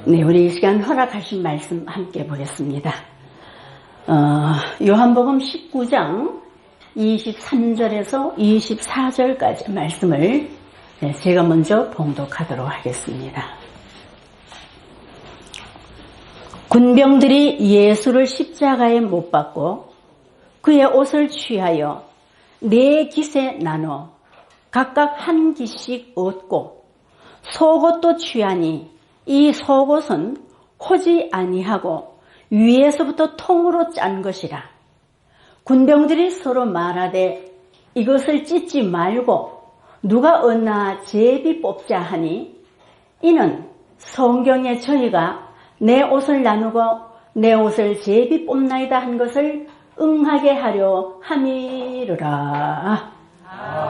네, 우리 이 시간 허락하신 말씀 함께 보겠습니다. 요한복음 19장 23절에서 24절까지 말씀을 제가 먼저 봉독하도록 하겠습니다. 군병들이 예수를 십자가에 못 박고 그의 옷을 취하여 4깃에 나눠 각각 한 깃씩 얻고 속옷도 취하니 이 속옷은 호지 아니하고 위에서부터 통으로 짠 것이라. 군병들이 서로 말하되 이것을 찢지 말고 누가 얻나 제비 뽑자 하니 이는 성경에 저희가 내 옷을 나누고 내 옷을 제비 뽑나이다 한 것을 응하게 하려 함이르라.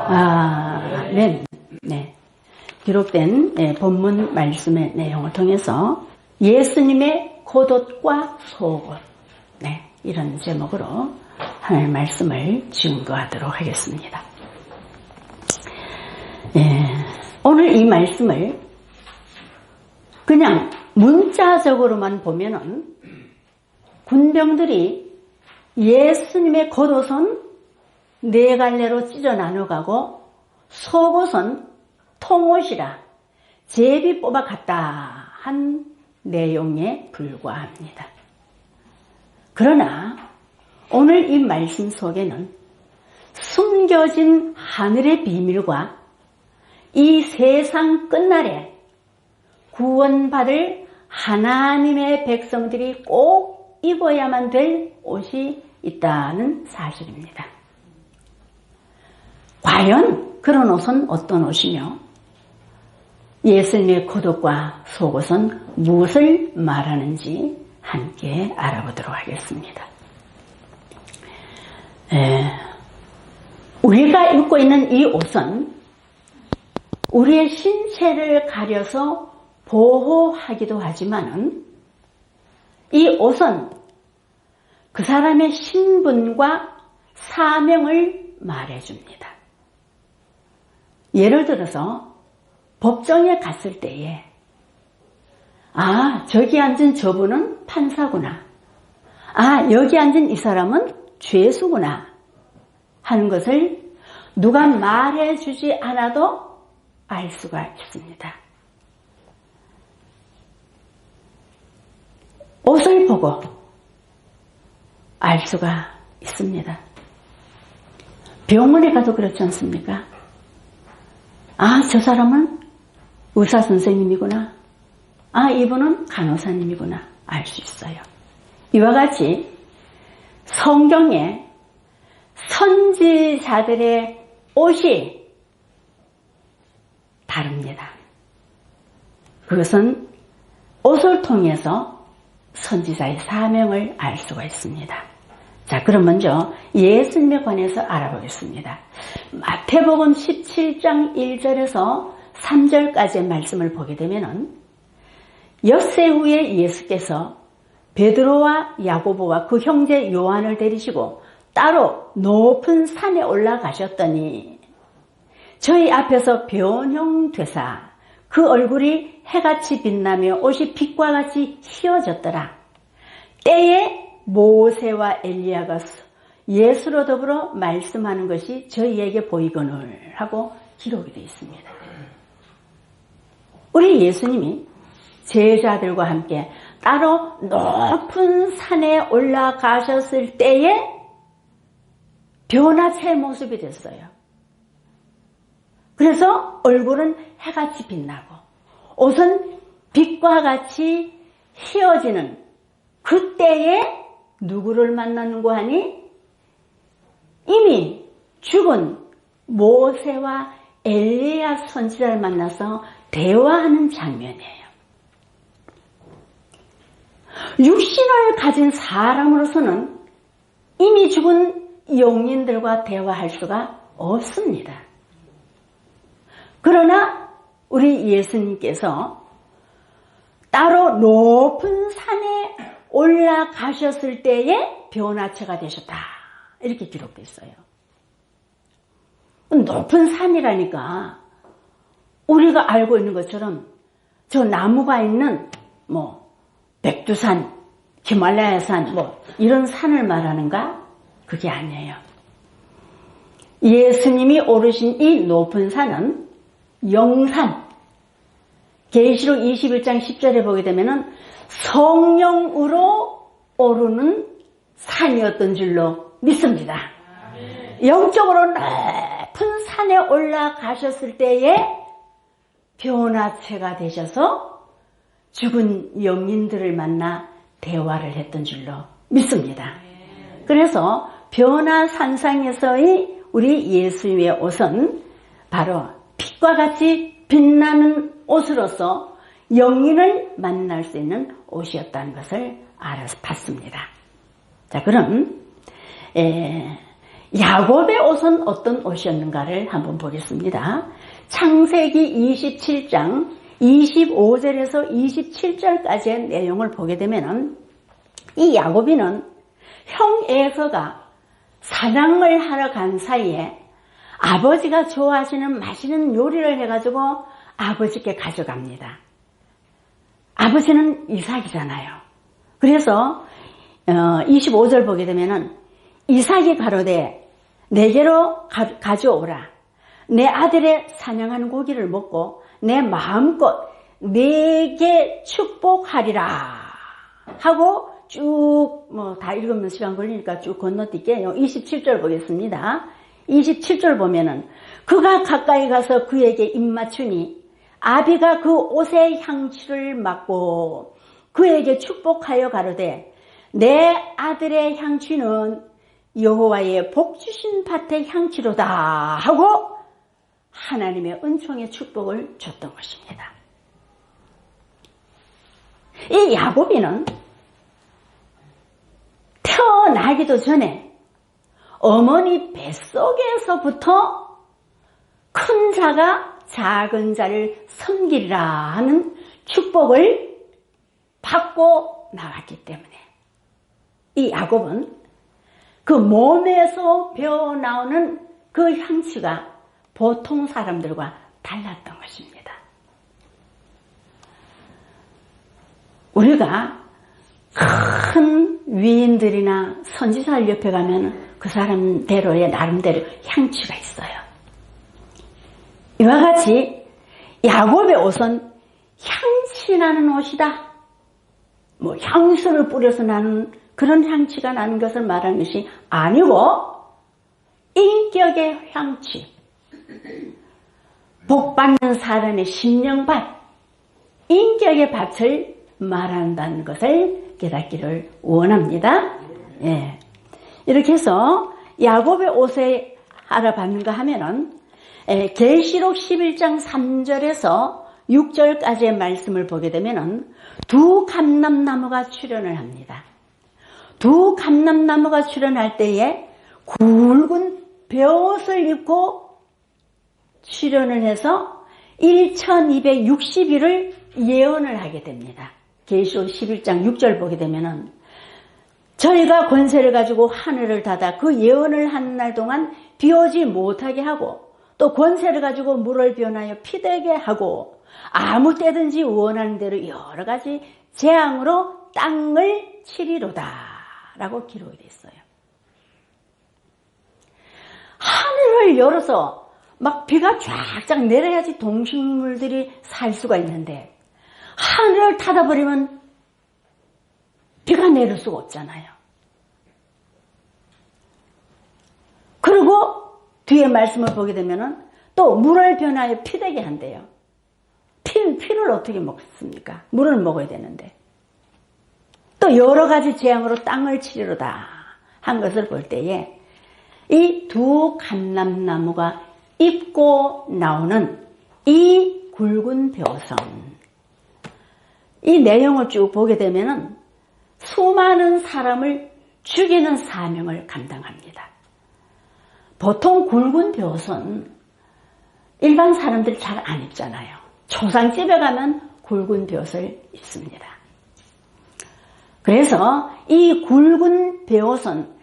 아멘. 네. 기록된 본문 말씀의 내용을 통해서 예수님의 겉옷과 속옷, 이런 제목으로 하나님의 말씀을 증거하도록 하겠습니다. 오늘 이 말씀을 그냥 문자적으로만 보면은 군병들이 예수님의 겉옷은 4갈래로 찢어 나눠가고 속옷은 통옷이라 제비 뽑아 갔다 한 내용에 불과합니다. 그러나 오늘 이 말씀 속에는 숨겨진 하늘의 비밀과 이 세상 끝날에 구원받을 하나님의 백성들이 꼭 입어야만 될 옷이 있다는 사실입니다. 과연 그런 옷은 어떤 옷이며 예수님의 겉옷과 속옷은 무엇을 말하는지 함께 알아보도록 하겠습니다. 우리가 입고 있는 이 옷은 우리의 신체를 가려서 보호하기도 하지만은 이 옷은 그 사람의 신분과 사명을 말해줍니다. 예를 들어서 법정에 갔을 때에 저기 앉은 저분은 판사구나. 여기 앉은 이 사람은 죄수구나 하는 것을 누가 말해주지 않아도 알 수가 있습니다. 옷을 보고 알 수가 있습니다. 병원에 가도 그렇지 않습니까? 저 사람은 의사 선생님이구나. 이분은 간호사님이구나. 알 수 있어요. 이와 같이 성경에 선지자들의 옷이 다릅니다. 그것은 옷을 통해서 선지자의 사명을 알 수가 있습니다. 자, 그럼 먼저 예수님에 관해서 알아보겠습니다. 마태복음 17장 1절에서 3절까지의 말씀을 보게 되면은 엿새 후에 예수께서 베드로와 야고보와 그 형제 요한을 데리시고 따로 높은 산에 올라가셨더니 저희 앞에서 변형되사 그 얼굴이 해같이 빛나며 옷이 빛과 같이 휘어졌더라. 때에 모세와 엘리야가 예수로 더불어 말씀하는 것이 저희에게 보이거늘 하고 기록이 되어 있습니다. 우리 예수님이 제자들과 함께 따로 높은 산에 올라가셨을 때에 변화체의 모습이 됐어요. 그래서 얼굴은 해같이 빛나고 옷은 빛과 같이 휘어지는 그때에 누구를 만나는고 하니 이미 죽은 모세와 엘리야 선지자를 만나서 대화하는 장면이에요. 육신을 가진 사람으로서는 이미 죽은 영인들과 대화할 수가 없습니다. 그러나 우리 예수님께서 따로 높은 산에 올라가셨을 때에 변화체가 되셨다. 이렇게 기록되어 있어요. 높은 산이라니까 우리가 알고 있는 것처럼 저 나무가 있는 백두산, 히말라야산, 이런 산을 말하는가? 그게 아니에요. 예수님이 오르신 이 높은 산은 영산, 계시록 21장 10절에 보게 되면은 성령으로 오르는 산이었던 줄로 믿습니다. 영적으로 높은 산에 올라가셨을 때에 변화체가 되셔서 죽은 영인들을 만나 대화를 했던 줄로 믿습니다. 그래서 변화산상에서의 우리 예수님의 옷은 바로 빛과 같이 빛나는 옷으로서 영인을 만날 수 있는 옷이었다는 것을 알아봤습니다. 자, 그럼 야곱의 옷은 어떤 옷이었는가를 한번 보겠습니다. 창세기 27장 25절에서 27절까지의 내용을 보게 되면 이 야곱이는 형 에서가 사냥을 하러 간 사이에 아버지가 좋아하시는 맛있는 요리를 해가지고 아버지께 가져갑니다. 아버지는 이삭이잖아요. 그래서 25절 보게 되면은 이삭이 가로되 내게로 가져오라. 내 아들의 사냥한 고기를 먹고 내 마음껏 내게 축복하리라 하고 쭉 다 읽으면 시간 걸리니까 쭉 건너뛸게요. 27절 보겠습니다. 27절 보면은 그가 가까이 가서 그에게 입맞추니 아비가 그 옷의 향취를 맡고 그에게 축복하여 가로되 내 아들의 향취는 여호와의 복 주신 밭의 향취로다 하고 하나님의 은총의 축복을 줬던 것입니다. 이 야곱이는 태어나기도 전에 어머니 뱃속에서부터 큰 자가 작은 자를 섬기리라 하는 축복을 받고 나왔기 때문에 이 야곱은 그 몸에서 배어나오는 그 향취가 보통 사람들과 달랐던 것입니다. 우리가 큰 위인들이나 선지자들 옆에 가면 그 사람대로의 나름대로 향취가 있어요. 이와 같이 야곱의 옷은 향취 나는 옷이다. 향수를 뿌려서 나는 그런 향취가 나는 것을 말하는 것이 아니고 인격의 향취, 복받는 사람의 심령밭, 인격의 밭을 말한다는 것을 깨닫기를 원합니다. 예. 이렇게 해서 야곱의 옷에 알아봤는가 하면은 계시록 11장 3절에서 6절까지의 말씀을 보게 되면은 두 감람나무가 출현을 합니다. 두 감람나무가 출현할 때에 굵은 베옷을 입고 출현을 해서 1260일을 예언을 하게 됩니다. 계시록 11장 6절 보게 되면은 저희가 권세를 가지고 하늘을 닫아 그 예언을 하는 날 동안 비 오지 못하게 하고 또 권세를 가지고 물을 변하여 피되게 하고 아무 때든지 원하는 대로 여러 가지 재앙으로 땅을 치리로다 라고 기록이 되어 있어요. 하늘을 열어서 막 비가 쫙쫙 내려야지 동식물들이 살 수가 있는데 하늘을 닫아버리면 비가 내릴 수가 없잖아요. 그리고 뒤에 말씀을 보게 되면은 또 물을 변하여 피되게 한대요. 피를 어떻게 먹습니까? 물을 먹어야 되는데. 또 여러 가지 재앙으로 땅을 치리로다 한 것을 볼 때에 이 두 감람나무가 입고 나오는 이 굵은 벼선, 이 내용을 쭉 보게 되면은 수많은 사람을 죽이는 사명을 감당합니다. 보통 굵은 벼선 일반 사람들이 잘 안 입잖아요. 초상집에 가면 굵은 벼슬 입습니다. 그래서 이 굵은 벼옷은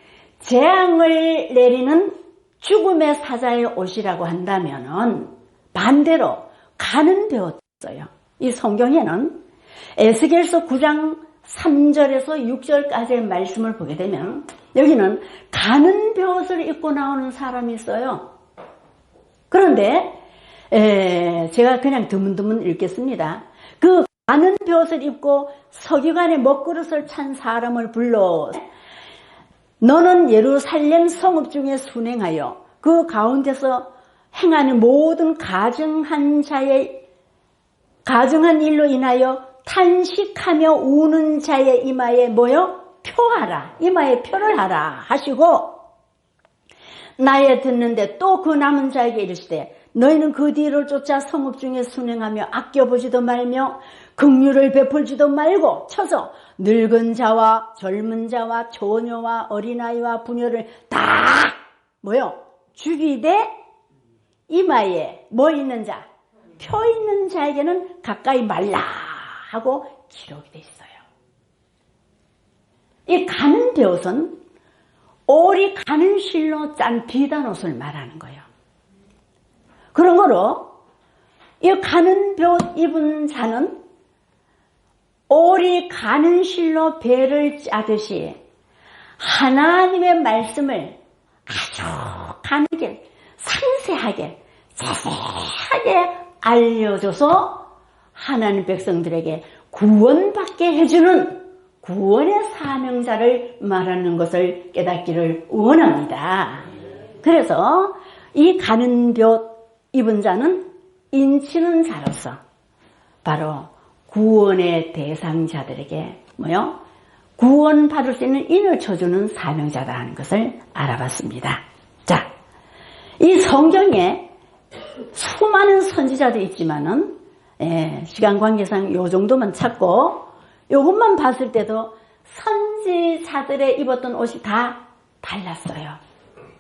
재앙을 내리는 죽음의 사자의 옷이라고 한다면은 반대로 가는 벼옷이었어요. 이 성경에는 에스겔서 9장 3절에서 6절까지의 말씀을 보게 되면 여기는 가는 벼옷을 입고 나오는 사람이 있어요. 그런데 제가 그냥 드문드문 읽겠습니다. 그 가는 벼옷을 입고 서기관의 먹그릇을 찬 사람을 불러 너는 예루살렘 성읍 중에 순행하여 그 가운데서 행하는 모든 가증한 일로 인하여 탄식하며 우는 자의 이마에 뭐요? 표하라. 이마에 표를 하라 하시고 나에 듣는데 또 그 남은 자에게 이르시되 너희는 그 뒤를 쫓아 성읍 중에 순행하며 아껴보지도 말며 긍휼을 베풀지도 말고 쳐서 늙은 자와 젊은 자와 처녀와 어린아이와 부녀를 다 뭐요? 죽이되 이마에 뭐 있는 자? 표 있는 자에게는 가까이 말라 하고 기록이 되어 있어요. 이 가는 벼옷은 오리 가는 실로 짠 비단 옷을 말하는 거예요. 그런 거로 이 가는 벼옷 입은 자는 오리 가는 실로 배를 짜듯이 하나님의 말씀을 아주 가늘게 상세하게 자세하게 알려줘서 하나님 백성들에게 구원받게 해주는 구원의 사명자를 말하는 것을 깨닫기를 원합니다. 그래서 이 가는 벼 입은 자는 인치는 자로서 바로 구원의 대상자들에게 뭐요? 구원받을 수 있는 인을 쳐주는 사명자라는 것을 알아봤습니다. 자, 이 성경에 수많은 선지자도 있지만은 시간 관계상 요 정도만 찾고 요것만 봤을 때도 선지자들의 입었던 옷이 다 달랐어요.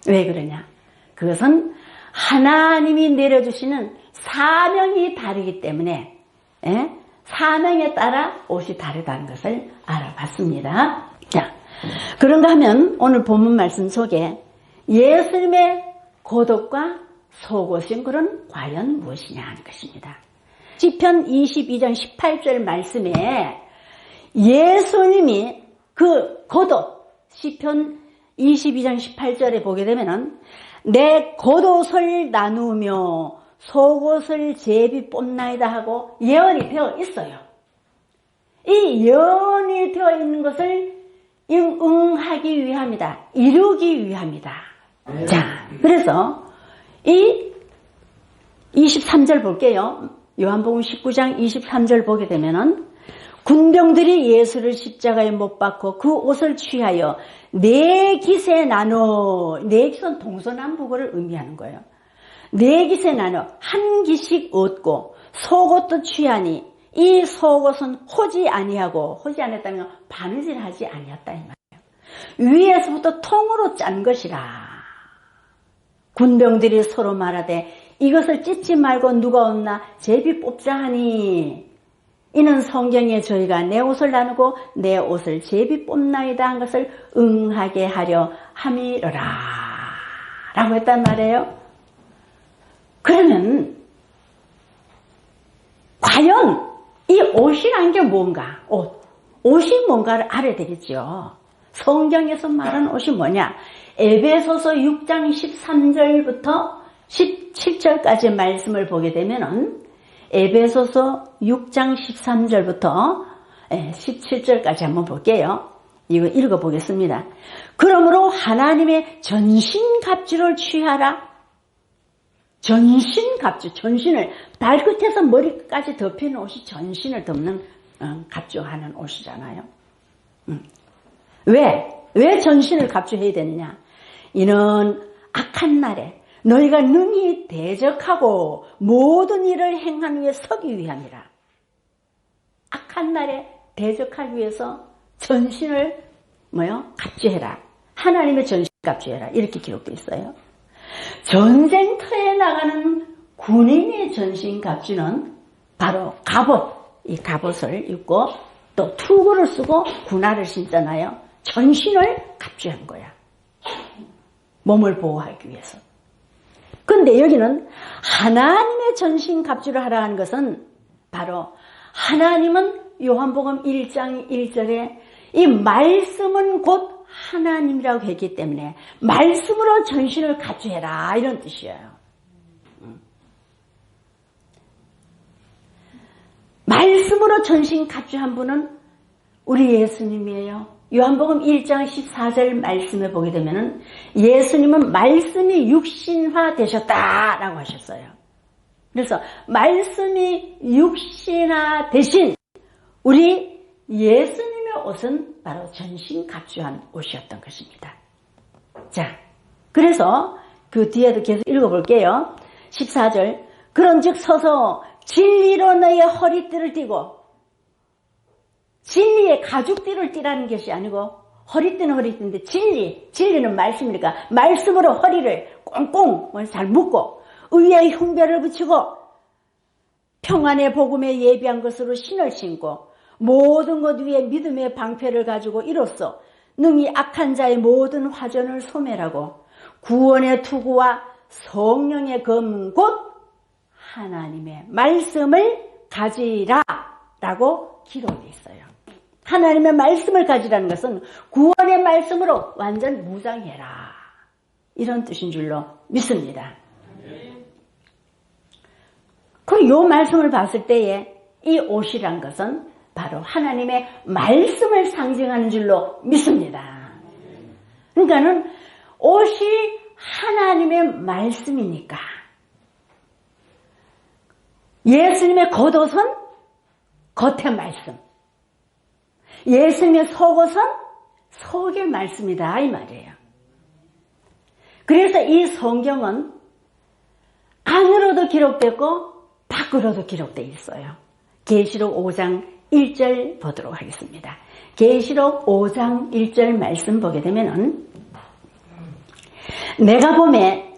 왜 그러냐? 그것은 하나님이 내려주시는 사명이 다르기 때문에 사명에 따라 옷이 다르다는 것을 알아봤습니다. 자, 그런가 하면 오늘 본문 말씀 속에 예수님의 겉옷과 속옷인 그런 과연 무엇이냐 하는 것입니다. 시편 22장 18절 말씀에 예수님이 그 겉옷 시편 22장 18절에 보게 되면은 내 겉옷을 나누며 속옷을 제비 뽑나이다 하고 예언이 되어 있어요. 이 예언이 되어 있는 것을 응하기 위함이다. 이루기 위함이다. 자, 그래서 이 23절 볼게요. 요한복음 19장 23절 보게 되면은 군병들이 예수를 십자가에 못 박고 그 옷을 취하여 네 깃에 나눠, 네 깃은 동서남북을 의미하는 거예요. 네 깃에 나눠 한 깃씩 얻고 속옷도 취하니 이 속옷은 호지 아니하고 호지 아니했다면 바느질하지 아니었다 이 말이에요. 위에서부터 통으로 짠 것이라. 군병들이 서로 말하되 이것을 찢지 말고 누가 없나 제비 뽑자 하니 이는 성경에 저희가 내 옷을 나누고 내 옷을 제비 뽑나이다 한 것을 응하게 하려 함이러라 라고 했단 말이에요. 그러면 과연 이 옷이란 게 뭔가? 옷이 뭔가를 알아야 되겠죠. 성경에서 말하는 옷이 뭐냐? 에베소서 6장 13절부터 17절까지 말씀을 보게 되면은 에베소서 6장 13절부터 17절까지 한번 볼게요. 이거 읽어보겠습니다. 그러므로 하나님의 전신갑주를 취하라. 전신갑주, 전신을 발끝에서 머리까지 덮이는 옷이 전신을 덮는 갑주하는 옷이잖아요. 왜 전신을 갑주해야 되느냐? 이는 악한 날에 너희가 능히 대적하고 모든 일을 행한 후에 서기 위함이라. 악한 날에 대적하기 위해서 전신을 갑주해라. 하나님의 전신 갑주해라. 이렇게 기록되어 있어요. 전쟁터에 나가는 군인의 전신 갑주는 바로 갑옷, 이 갑옷을 입고 또 투구를 쓰고 군화를 신잖아요. 전신을 갑주한 거야. 몸을 보호하기 위해서. 근데 여기는 하나님의 전신 갑주를 하라는 것은 바로 하나님은 요한복음 1장 1절에 이 말씀은 곧 하나님이라고 했기 때문에 말씀으로 전신을 갖추해라 이런 뜻이에요. 말씀으로 전신 갖추한 분은 우리 예수님이에요. 요한복음 1장 14절 말씀에 보게 되면은 예수님은 말씀이 육신화 되셨다라고 하셨어요. 그래서 말씀이 육신화 되신 우리 예수님의 옷은 바로 전신 갖추한 옷이었던 것입니다. 자, 그래서 그 뒤에도 계속 읽어볼게요. 14절 그런즉 서서 진리로 너의 허리띠를 띠고, 진리의 가죽띠를 띠라는 것이 아니고 허리띠는 허리띠인데 진리는 말씀이니까 말씀으로 허리를 꽁꽁 잘 묶고 의의 흉배를 붙이고 평안의 복음에 예비한 것으로 신을 신고 모든 것 위에 믿음의 방패를 가지고 이로써 능히 악한 자의 모든 화전을 소멸하고 구원의 투구와 성령의 검 곧 하나님의 말씀을 가지라 라고 기록되어 있어요. 하나님의 말씀을 가지라는 것은 구원의 말씀으로 완전 무장해라 이런 뜻인 줄로 믿습니다. 그리고 이 말씀을 봤을 때에 이 옷이란 것은 바로 하나님의 말씀을 상징하는 줄로 믿습니다. 그러니까는 옷이 하나님의 말씀이니까 예수님의 겉옷은 겉의 말씀, 예수님의 속옷은 속의 말씀이다 이 말이에요. 그래서 이 성경은 안으로도 기록됐고 밖으로도 기록되어 있어요. 계시록 5장 1절 보도록 하겠습니다. 계시록 5장 1절 말씀 보게 되면은 내가 보매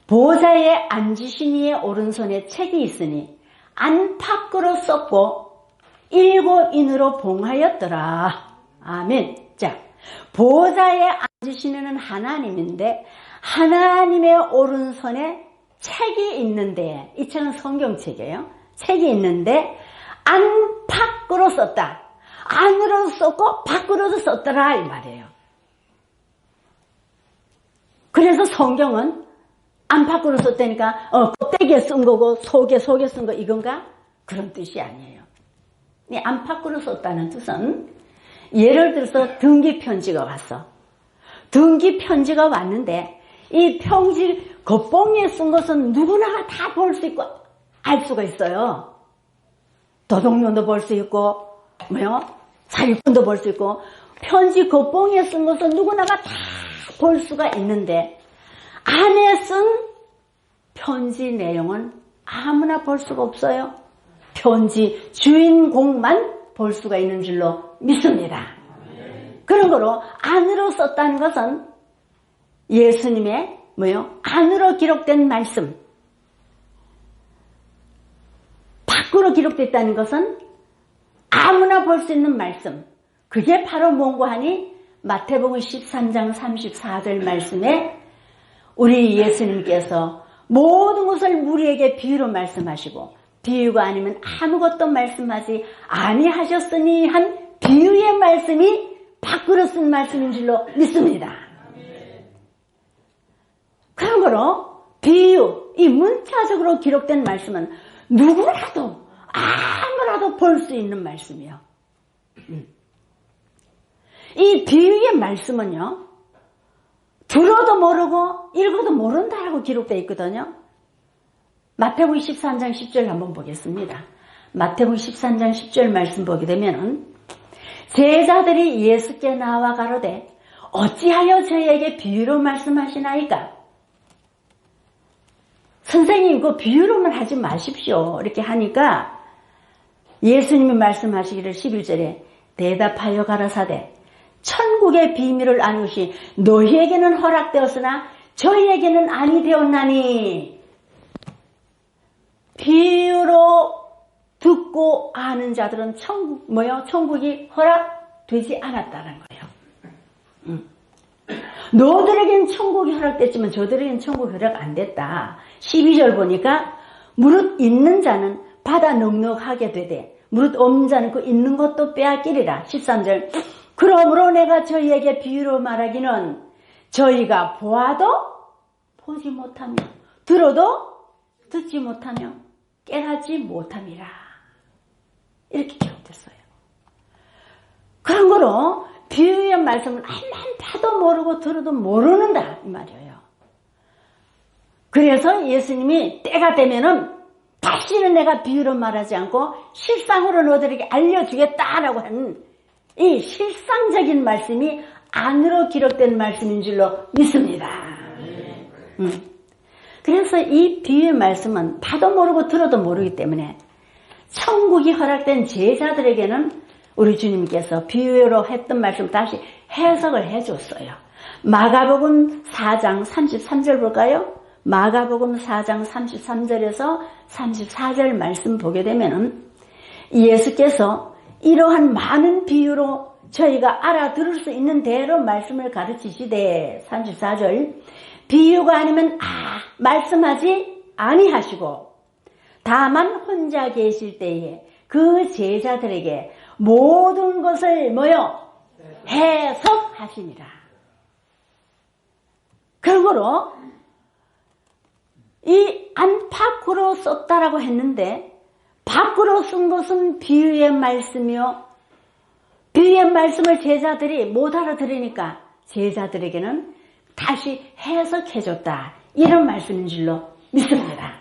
보좌에 앉으신 이의 오른손에 책이 있으니 안팎으로 썼고 7인으로 봉하였더라. 아멘. 자, 보좌에 앉으시는 하나님인데 하나님의 오른손에 책이 있는데, 이 책은 성경책이에요. 책이 있는데 안팎으로 썼다. 안으로도 썼고 밖으로도 썼더라 이 말이에요. 그래서 성경은 안팎으로 썼다니까 껍데기에 쓴 거고 속에 쓴 거 이건가? 그런 뜻이 아니에요. 이 안팎으로 썼다는 뜻은 예를 들어서 등기 편지가 왔어. 등기 편지가 왔는데 이 편지 겉봉에 쓴 것은 누구나 다 볼 수 있고 알 수가 있어요. 도둑놈도 볼 수 있고 사기꾼도 볼 수 있고 편지 겉봉에 쓴 것은 누구나가 다 볼 수가 있는데 안에 쓴 편지 내용은 아무나 볼 수가 없어요. 편지 주인공만 볼 수가 있는 줄로 믿습니다. 그런 거로 안으로 썼다는 것은 예수님의 안으로 기록된 말씀, 밖으로 기록됐다는 것은 아무나 볼 수 있는 말씀, 그게 바로 뭔고 하니 마태복음 13장 34절 말씀에 우리 예수님께서 모든 것을 우리에게 비유로 말씀하시고 비유가 아니면 아무것도 말씀하지 아니하셨으니 한 비유의 말씀이 밖으로 쓴 말씀인 줄로 믿습니다. 그런 거로 비유, 이 문자적으로 기록된 말씀은 누구라도 아무라도 볼 수 있는 말씀이요. 이 비유의 말씀은요, 들어도 모르고 읽어도 모른다라고 기록되어 있거든요. 마태복음 13장 10절 한번 보겠습니다. 마태복음 13장 10절 말씀 보게 되면은 제자들이 예수께 나와 가로되 어찌하여 저희에게 비유로 말씀하시나이까? 선생님 그 비유로만 하지 마십시오 이렇게 하니까 예수님이 말씀하시기를 11절에 대답하여 가라사대 천국의 비밀을 아누시 너희에게는 허락되었으나 저희에게는 아니 되었나니. 비유로 듣고 아는 자들은 천국이 허락되지 않았다는 거예요. 너들에겐 천국이 허락됐지만 저들에겐 천국이 허락 안 됐다. 12절 보니까 무릇 있는 자는 받아 넉넉하게 되되 무릇 없는 자는 그 있는 것도 빼앗기리라. 13절. 그러므로 내가 저희에게 비유로 말하기는 저희가 보아도 보지 못하며 들어도 듣지 못하며 깨닫지 못함이라. 이렇게 기록됐어요. 그런 거로 비유의 말씀은 한만 봐도 모르고 들어도 모르는다 이 말이에요. 그래서 예수님이 때가 되면은 다시는 내가 비유로 말하지 않고 실상으로 너희들에게 알려주겠다라고 하는 이 실상적인 말씀이 안으로 기록된 말씀인 줄로 믿습니다. 그래서 이 비유의 말씀은 봐도 모르고 들어도 모르기 때문에 천국이 허락된 제자들에게는 우리 주님께서 비유로 했던 말씀 다시 해석을 해줬어요. 마가복음 4장 33절 볼까요? 마가복음 4장 33절에서 34절 말씀 보게 되면은 예수께서 이러한 많은 비유로 저희가 알아들을 수 있는 대로 말씀을 가르치시되 34절 비유가 아니면 말씀하지 아니하시고 다만 혼자 계실 때에 그 제자들에게 모든 것을 뭐요? 해석하시니라. 그러므로 이 안팎으로 썼다라고 했는데 밖으로 쓴 것은 비유의 말씀이요. 비유의 말씀을 제자들이 못 알아들으니까 제자들에게는 다시 해석해줬다. 이런 말씀인 줄로 믿습니다.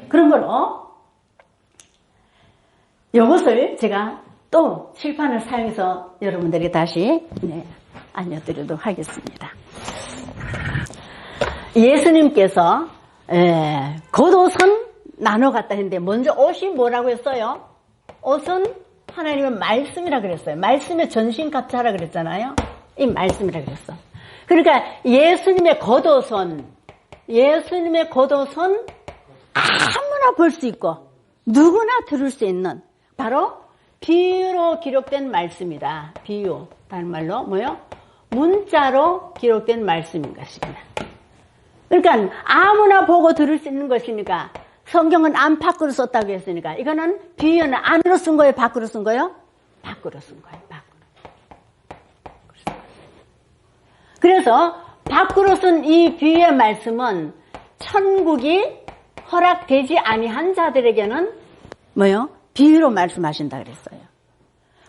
그런 거로 이것을 제가 또 칠판을 사용해서 여러분들에게 다시 알려드리도록 하겠습니다. 예수님께서 겉옷은 나눠 갖다 했는데 먼저 옷이 뭐라고 했어요? 옷은 하나님의 말씀이라 그랬어요. 말씀의 전신갑주하라 그랬잖아요. 이 말씀이라 그랬어. 그러니까 예수님의 겉옷은 아무나 볼 수 있고 누구나 들을 수 있는 바로 비유로 기록된 말씀이다. 비유, 다른 말로 뭐요? 문자로 기록된 말씀인 것입니다. 그러니까 아무나 보고 들을 수 있는 것이니까 성경은 안팎으로 썼다고 했으니까 이거는 비유는 안으로 쓴 거예요? 밖으로 쓴 거예요? 밖으로 쓴 거예요. 그래서 밖으로 쓴 이 비유의 말씀은 천국이 허락되지 아니한 자들에게는 뭐요? 비유로 말씀하신다 그랬어요.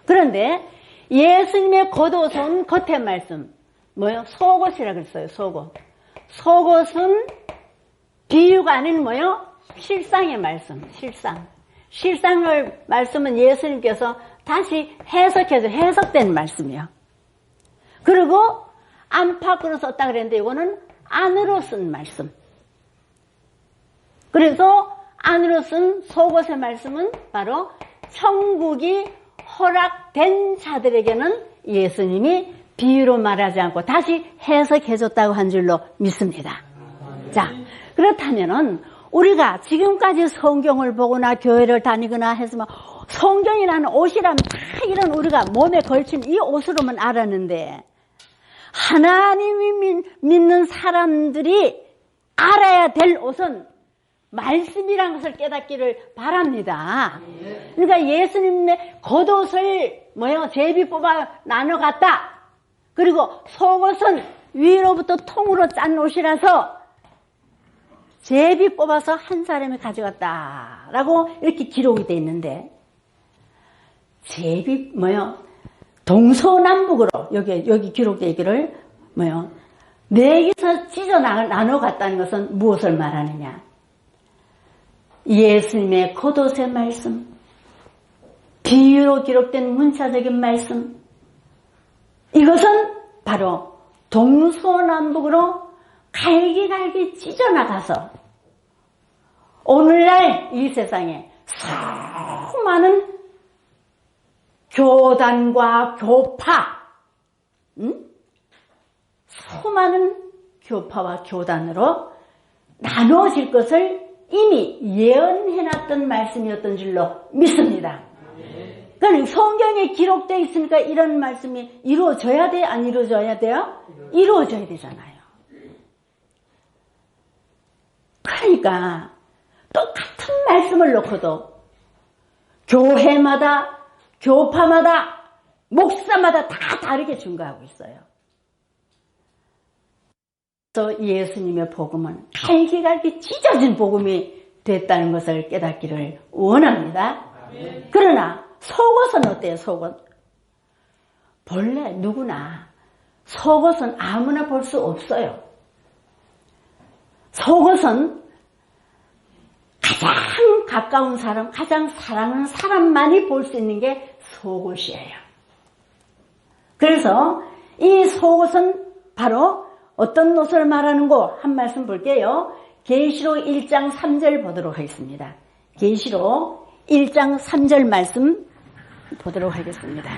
그런데 예수님의 겉옷은 겉의 말씀 뭐요? 속옷이라 그랬어요. 속옷. 속옷은 비유가 아닌 뭐요? 실상의 말씀. 실상을 말씀은 예수님께서 다시 해석된 말씀이요. 그리고 안팎으로 썼다 그랬는데 이거는 안으로 쓴 말씀. 그래서 안으로 쓴 속옷의 말씀은 바로 천국이 허락된 자들에게는 예수님이 비유로 말하지 않고 다시 해석해줬다고 한 줄로 믿습니다. 자, 그렇다면은 우리가 지금까지 성경을 보거나 교회를 다니거나 했으면 성경이라는 옷이라면 다 이런 우리가 몸에 걸친 이 옷으로만 알았는데 하나님이 믿는 사람들이 알아야 될 옷은 말씀이라는 것을 깨닫기를 바랍니다. 그러니까 예수님의 겉옷을 제비 뽑아 나눠 갔다. 그리고 속옷은 위로부터 통으로 짠 옷이라서 제비 뽑아서 한 사람이 가져갔다라고 이렇게 기록이 되어 있는데 제비 동서남북으로 여기 기록되어 있기를 네 개서 찢어 나눠 갔다는 것은 무엇을 말하느냐? 예수님의 겉옷의 말씀, 비유로 기록된 문자적인 말씀, 이것은 바로 동서남북으로 갈기갈기 찢어나가서 오늘날 이 세상에 수많은 교단과 교파, 수많은 교파와 교단으로 나누어질 것을 이미 예언해놨던 말씀이었던 줄로 믿습니다. 그러니까 성경에 기록되어 있으니까 이런 말씀이 이루어져야 돼요? 안 이루어져야 돼요? 이루어져야 되잖아요. 그러니까 똑같은 말씀을 놓고도 교회마다, 교파마다, 목사마다 다 다르게 증거하고 있어요. 또 예수님의 복음은 갈기갈기 찢어진 복음이 됐다는 것을 깨닫기를 원합니다. 그러나 속옷은 어때요? 속옷. 본래 누구나 속옷은 아무나 볼 수 없어요. 속옷은 가장 가까운 사람, 가장 사랑하는 사람만이 볼 수 있는 게 속옷이에요. 그래서 이 속옷은 바로 어떤 옷을 말하는고 한 말씀 볼게요. 계시록 1장 3절 보도록 하겠습니다. 계시록 1장 3절 말씀 보도록 하겠습니다.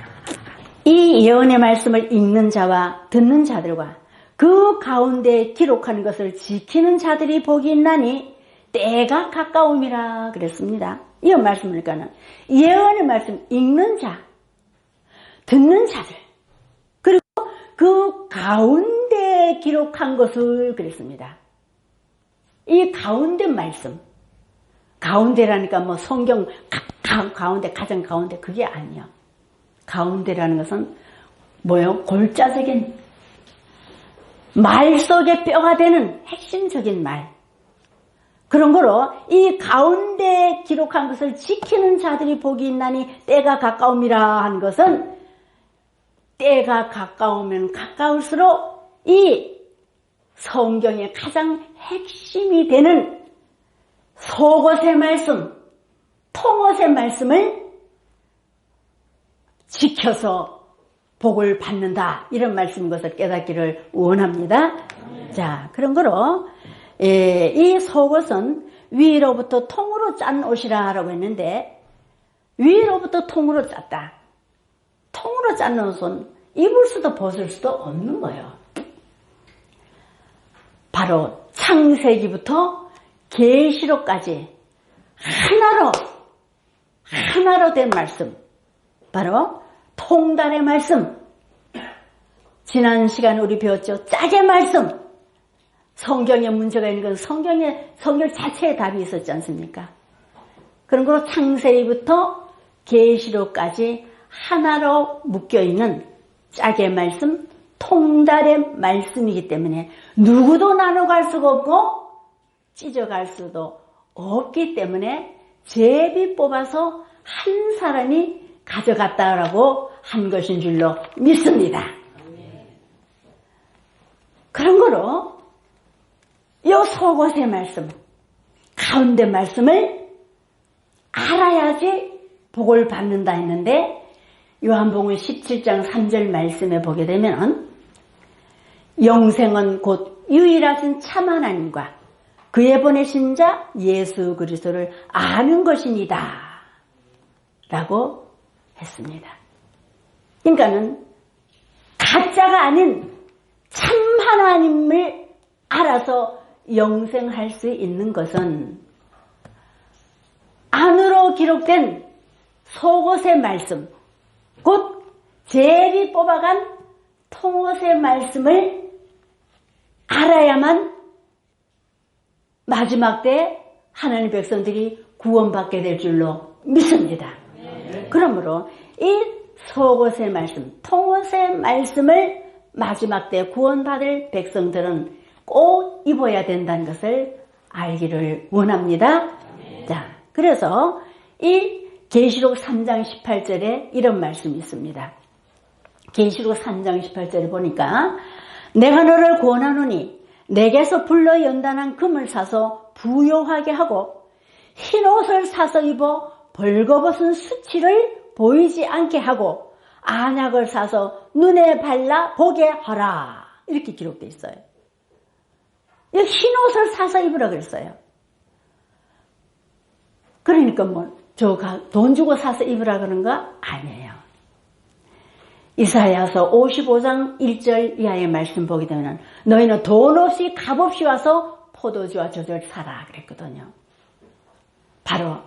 이 예언의 말씀을 읽는 자와 듣는 자들과 그 가운데 기록하는 것을 지키는 자들이 복이 있나니 때가 가까움이라 그랬습니다. 이 말씀이니까는 예언의 말씀 읽는 자, 듣는 자들, 그리고 그 가운데 기록한 것을 그랬습니다. 이 가운데 말씀, 가운데라니까 뭐 성경 가운데, 가장 가운데 그게 아니야. 가운데라는 것은 뭐요? 골자적인 말 속에 뼈가 되는 핵심적인 말. 그런 거로 이 가운데 기록한 것을 지키는 자들이 복이 있나니 때가 가까움이라 한 것은 때가 가까우면 가까울수록 이 성경의 가장 핵심이 되는 속옷의 말씀, 통옷의 말씀을 지켜서 복을 받는다. 이런 말씀인 것을 깨닫기를 원합니다. 자, 그런 거로 이 속옷은 위로부터 통으로 짠 옷이라 라고 했는데 위로부터 통으로 짰다. 통으로 짠 옷은 입을 수도 벗을 수도 없는 거예요. 바로 창세기부터 계시록까지 하나로 된 말씀, 바로 통달의 말씀. 지난 시간에 우리 배웠죠. 짝의 말씀. 성경에 문제가 있는 건 성경 자체에 답이 있었지 않습니까? 그런 거로 창세기부터 계시록까지 하나로 묶여있는 짝의 말씀, 통달의 말씀이기 때문에 누구도 나눠갈 수가 없고 찢어갈 수도 없기 때문에 제비 뽑아서 한 사람이 가져갔다라고 한 것인 줄로 믿습니다. 그런 거로 이 속옷의 말씀, 가운데 말씀을 알아야지 복을 받는다 했는데 요한복음 17장 3절 말씀에 보게 되면 영생은 곧 유일하신 참 하나님과 그의 보내신 자 예수 그리스도를 아는 것이니다 라고 했습니다. 그러니까는 가짜가 아닌 참 하나님을 알아서 영생할 수 있는 것은 안으로 기록된 속옷의 말씀, 곧 제비 뽑아간 통옷의 말씀을 알아야만 마지막 때 하나님의 백성들이 구원받게 될 줄로 믿습니다. 그러므로 이 속옷의 말씀, 통옷의 말씀을 마지막 때 구원받을 백성들은 꼭 입어야 된다는 것을 알기를 원합니다. 자, 그래서 이 계시록 3장 18절에 이런 말씀이 있습니다. 계시록 3장 18절에 보니까 내가 너를 권하노니 내게서 불러 연단한 금을 사서 부요하게 하고 흰 옷을 사서 입어 벌거벗은 수치를 보이지 않게 하고 안약을 사서 눈에 발라 보게 하라. 이렇게 기록되어 있어요. 흰 옷을 사서 입으라 그랬어요. 그러니까 돈 주고 사서 입으라 그런 거 아니에요. 이사야서 55장 1절 이하의 말씀 보게 되면 너희는 돈 없이 값 없이 와서 포도주와 젖을 사라 그랬거든요. 바로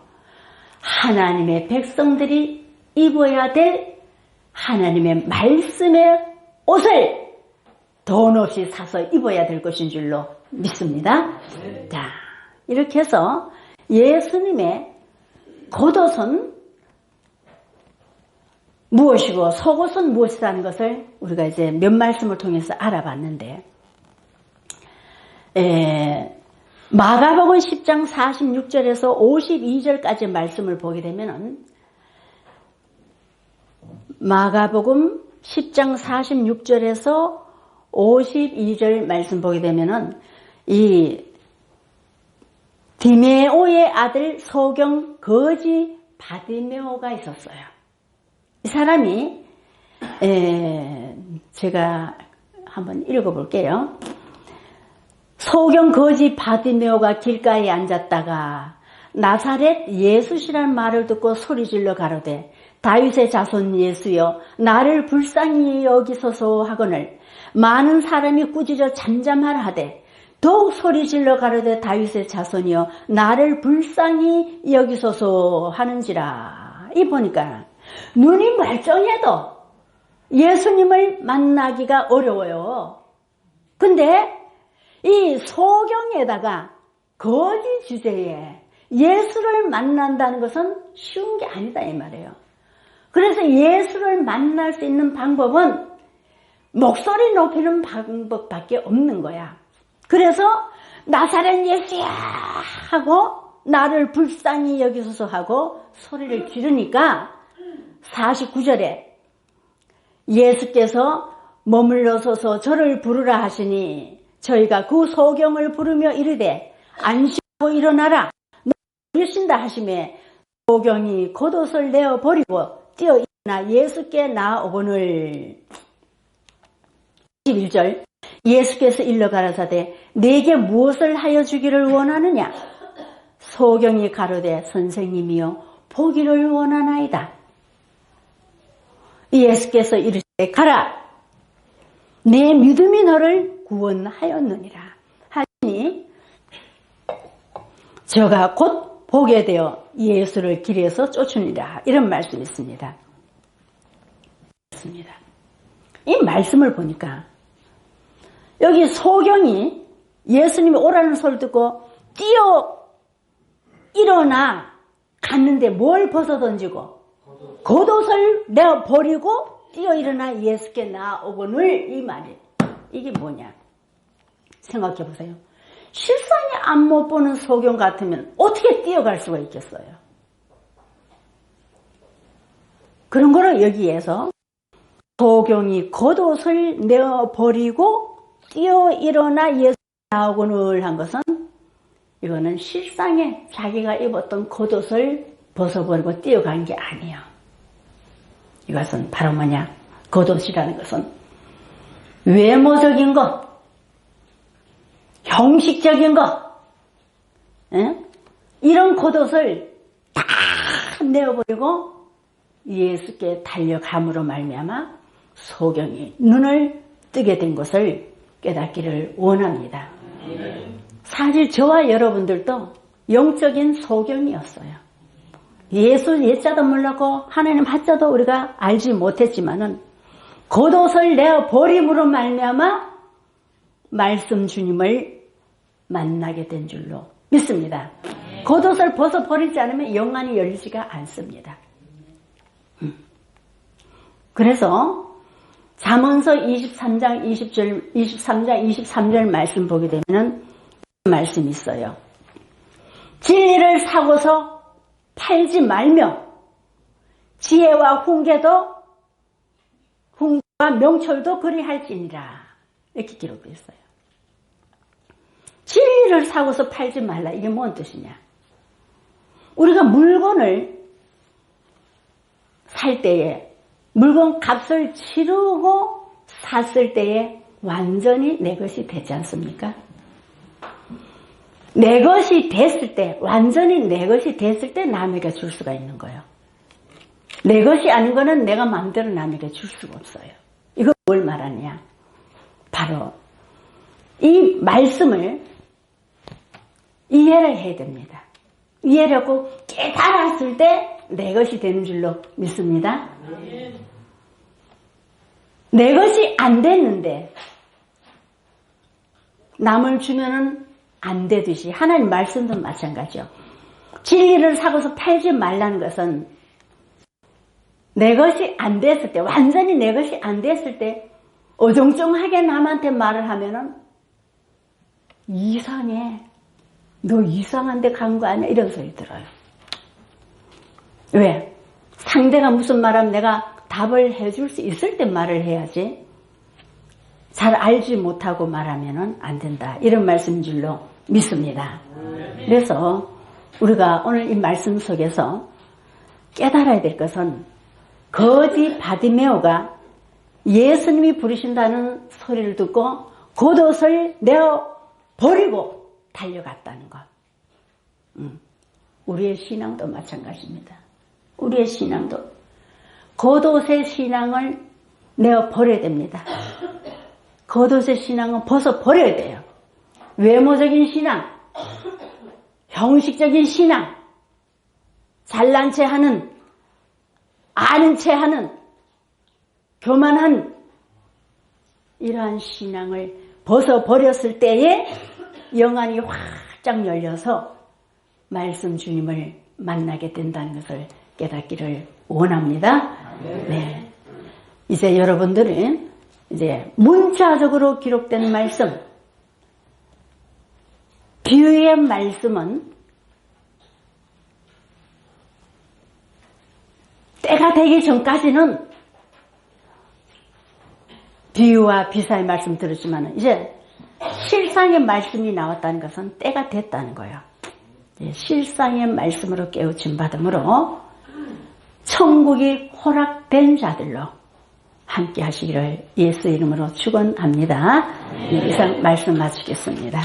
하나님의 백성들이 입어야 될 하나님의 말씀의 옷을 돈 없이 사서 입어야 될 것인 줄로 믿습니다. 자, 이렇게 해서 예수님의 겉옷은 무엇이고 속옷은 무엇이라는 것을 우리가 이제 몇 말씀을 통해서 알아봤는데, 마가복음 10장 46절에서 52절까지 말씀을 보게 되면은, 마가복음 10장 46절에서 52절 말씀 보게 되면은 이 디메오의 아들 소경 거지 바디메오가 있었어요. 이 사람이 제가 한번 읽어볼게요. 소경 거지 바디메오가 길가에 앉았다가 나사렛 예수시라는 말을 듣고 소리질러 가로되 다윗의 자손 예수여 나를 불쌍히 여기소서 하거늘 많은 사람이 꾸짖어 잠잠하라 하되 더욱 소리질러 가로되 다윗의 자손이여 나를 불쌍히 여기소서 하는지라. 이 보니까 눈이 멀쩡해도 예수님을 만나기가 어려워요. 근데 이 소경에다가 거짓 주제에 예수를 만난다는 것은 쉬운 게 아니다 이 말이에요. 그래서 예수를 만날 수 있는 방법은 목소리 높이는 방법밖에 없는 거야. 그래서 나사렛 예수야 하고 나를 불쌍히 여기소서 하고 소리를 지르니까 49절에 예수께서 머물러 서서 저를 부르라 하시니 저희가 그 소경을 부르며 이르되 안심하고 일어나라 너 부르신다 하시매 소경이 겉옷을 내어버리고 뛰어 일어나 예수께 나아오거늘. 11절 예수께서 일러 가라사대 내게 무엇을 하여 주기를 원하느냐. 소경이 가로되 선생님이여 보기를 원하나이다. 예수께서 이르시되 가라 내 믿음이 너를 구원하였느니라 하시니 저가 곧 보게 되어 예수를 길에서 쫓으니라. 이런 말씀이 있습니다. 이 말씀을 보니까 여기 소경이 예수님이 오라는 소리를 듣고 뛰어 일어나 갔는데 뭘 벗어던지고 겉옷을 내어 버리고 뛰어 일어나 예수께 나아오거늘. 이 말이 이게 뭐냐 생각해 보세요. 실상이 안 못 보는 소경 같으면 어떻게 뛰어갈 수가 있겠어요. 그런 거를 여기에서 소경이 겉옷을 내어버리고 뛰어 일어나 예수 나오거늘 한 것은 이거는 실상에 자기가 입었던 겉옷을 벗어버리고 뛰어간 게 아니에요. 이것은 바로 뭐냐, 겉옷이라는 것은 외모적인 것, 형식적인 것, 이런 겉옷을 다 내어버리고 예수께 달려감으로 말미암아 소경이 눈을 뜨게 된 것을 깨닫기를 원합니다. 사실 저와 여러분들도 영적인 소경이었어요. 예수 예자도 몰랐고 하나님 하자도 우리가 알지 못했지만은 겉옷을 내어 버림으로 말미암아 말씀 주님을 만나게 된 줄로 믿습니다. 겉옷을 벗어 버리지 않으면 영안이 열리지가 않습니다. 그래서 잠언서 23장 23절 말씀 보게 되면은 말씀이 있어요. 진리를 사고서 팔지 말며 지혜와 훈계와 명철도 그리할지니라. 이렇게 기록되어 있어요. 진리를 사고서 팔지 말라. 이게 뭔 뜻이냐? 우리가 물건을 살 때에 물건 값을 치르고 샀을 때에 완전히 내 것이 되지 않습니까? 내 것이 됐을 때, 완전히 내 것이 됐을 때 남에게 줄 수가 있는 거예요. 내 것이 아닌 거는 내가 마음대로 남에게 줄 수가 없어요. 이거 뭘 말하냐? 바로 이 말씀을 이해를 해야 됩니다. 이해를 하고 깨달았을 때 내 것이 되는 줄로 믿습니다. 내 것이 안 됐는데 남을 주면은 안 되듯이 하나님 말씀도 마찬가지요. 진리를 사고서 팔지 말라는 것은 내 것이 안 됐을 때, 완전히 내 것이 안 됐을 때 어정쩡하게 남한테 말을 하면은 이상해. 너 이상한 데 간 거 아니야? 이런 소리 들어요. 왜? 상대가 무슨 말하면 내가 답을 해줄 수 있을 때 말을 해야지. 잘 알지 못하고 말하면 안 된다. 이런 말씀인 줄로 믿습니다. 그래서 우리가 오늘 이 말씀 속에서 깨달아야 될 것은 거지 바디메오가 예수님이 부르신다는 소리를 듣고 겉옷을 내어 버리고 달려갔다는 것. 우리의 신앙도 마찬가지입니다. 우리의 신앙도 겉옷의 신앙을 내어 버려야 됩니다. 겉옷의 신앙은 벗어 버려야 돼요. 외모적인 신앙, 형식적인 신앙, 잘난 체 하는, 아는 체 하는, 교만한 이러한 신앙을 벗어 버렸을 때에 영안이 활짝 열려서 말씀 주님을 만나게 된다는 것을 깨닫기를 원합니다. 네. 이제 여러분들은 이제 문자적으로 기록된 말씀, 비유의 말씀은 때가 되기 전까지는 비유와 비사의 말씀 들었지만 이제 실상의 말씀이 나왔다는 것은 때가 됐다는 거예요. 실상의 말씀으로 깨우침 받음으로 천국이 허락된 자들로 함께 하시기를 예수 이름으로 축원합니다. 이상 말씀 마치겠습니다.